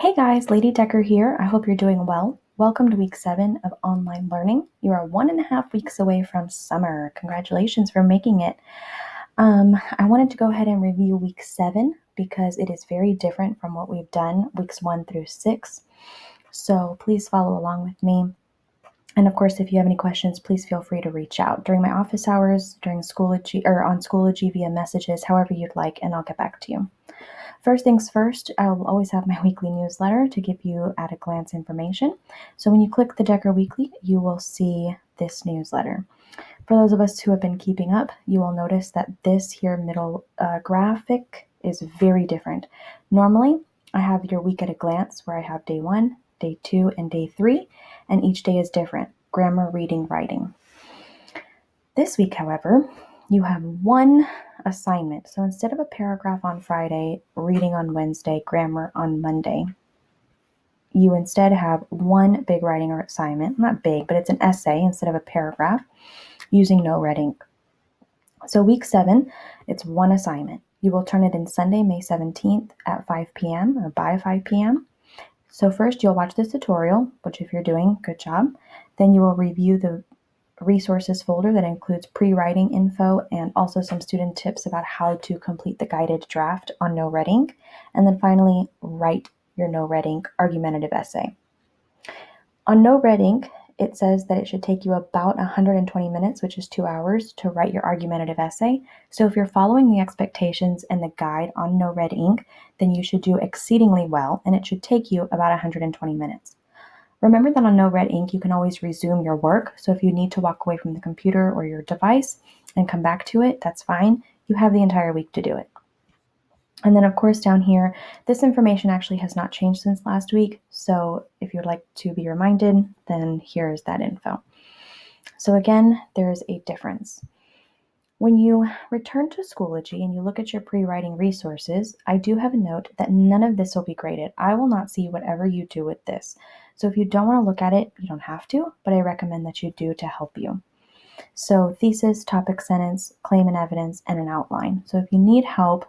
Hey guys, Lady Decker here. I hope you're doing well. Welcome to week 7 of online learning. You are 1.5 weeks away from summer. Congratulations for making it. I wanted to go ahead and review week 7 because it is very different from what we've done weeks 1 through 6. So please follow along with me. And of course, if you have any questions, please feel free to reach out during my office hours, during Schoology, or on Schoology via messages, however you'd like, and I'll get back to you. First things first, I'll always have my weekly newsletter to give you at a glance information. So when you click the Decker Weekly, you will see this newsletter. For those of us who have been keeping up, you will notice that this here middle graphic is very different. Normally, I have your week at a glance where I have day 1, day 2, and day 3, and each day is different: grammar, reading, writing. This week, however, you have one assignment. So instead of a paragraph on Friday, reading on Wednesday, grammar on Monday, you instead have one big writing assignment. Not big, but it's an essay instead of a paragraph using no red ink. So week 7, it's one assignment. You will turn it in Sunday, May 17th at 5 p.m. or by 5 p.m. So first you'll watch this tutorial, which if you're doing, good job. Then you will review the resources folder that includes pre-writing info and also some student tips about how to complete the guided draft on no red ink. And then finally, write your no red ink argumentative essay. On no red ink, it says that it should take you about 120 minutes, which is 2 hours, to write your argumentative essay. So if you're following the expectations and the guide on no red ink, then you should do exceedingly well, and it should take you about 120 minutes. Remember that on no red ink, you can always resume your work. So if you need to walk away from the computer or your device and come back to it, that's fine. You have the entire week to do it. And then of course down here, this information actually has not changed since last week. So if you'd like to be reminded, then here's that info. So again, there's a difference. When you return to Schoology and you look at your pre-writing resources, I do have a note that none of this will be graded. I will not see whatever you do with this. So if you don't want to look at it, you don't have to, but I recommend that you do to help you. So thesis, topic sentence, claim and evidence, and an outline. So if you need help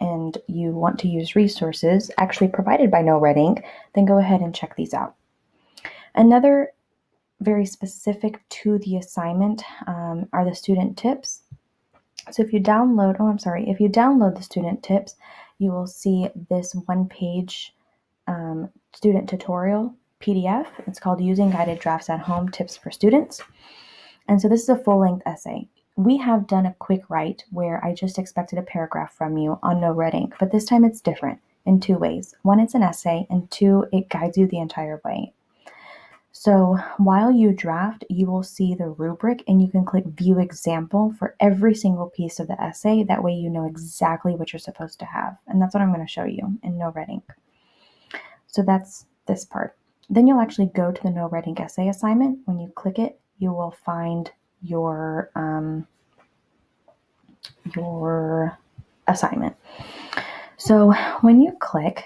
and you want to use resources actually provided by No Red Ink, then go ahead and check these out. Another very specific to the assignment are the student tips. So if you download the student tips, you will see this one-page student tutorial PDF. It's called Using Guided Drafts at Home, Tips for Students. And so this is a full-length essay. We have done a quick write where I just expected a paragraph from you on no red ink, but this time it's different in 2 ways. 1, it's an essay, and 2, it guides you the entire way. So while you draft, you will see the rubric and you can click View Example for every single piece of the essay. That way you know exactly what you're supposed to have. And that's what I'm going to show you in no red ink. So that's this part. Then you'll actually go to the no red ink essay assignment. When you click it, you will find your assignment. So when you click,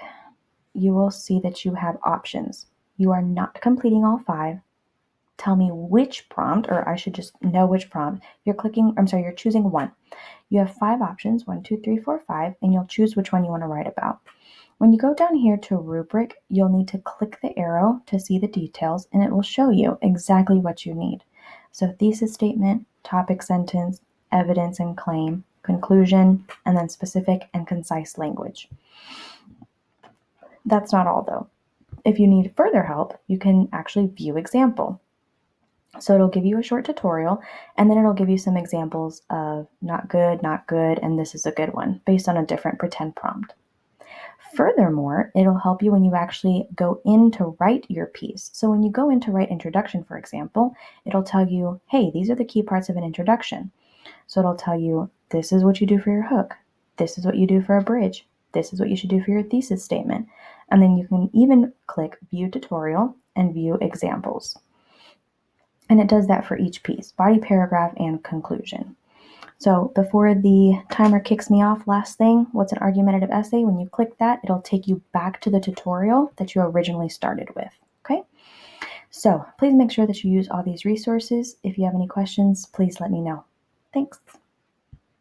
you will see that you have options. You are not completing all 5. Tell me which prompt, or I should just know which prompt. You're choosing 1. You have 5 options, 1, 2, 3, 4, 5, and you'll choose which one you want to write about. When you go down here to rubric, you'll need to click the arrow to see the details, and it will show you exactly what you need. So thesis statement, topic sentence, evidence and claim, conclusion, and then specific and concise language. That's not all though. If you need further help, you can actually view example. So it'll give you a short tutorial, and then it'll give you some examples of not good, and this is a good one, based on a different pretend prompt. Furthermore, it'll help you when you actually go in to write your piece. So when you go in to write introduction, for example, it'll tell you, hey, these are the key parts of an introduction. So it'll tell you, this is what you do for your hook. This is what you do for a bridge. This is what you should do for your thesis statement. And then you can even click View Tutorial and View Examples. And it does that for each piece, body, paragraph, and conclusion. So before the timer kicks me off, last thing, what's an argumentative essay? When you click that, it'll take you back to the tutorial that you originally started with, okay? So please make sure that you use all these resources. If you have any questions, please let me know. Thanks.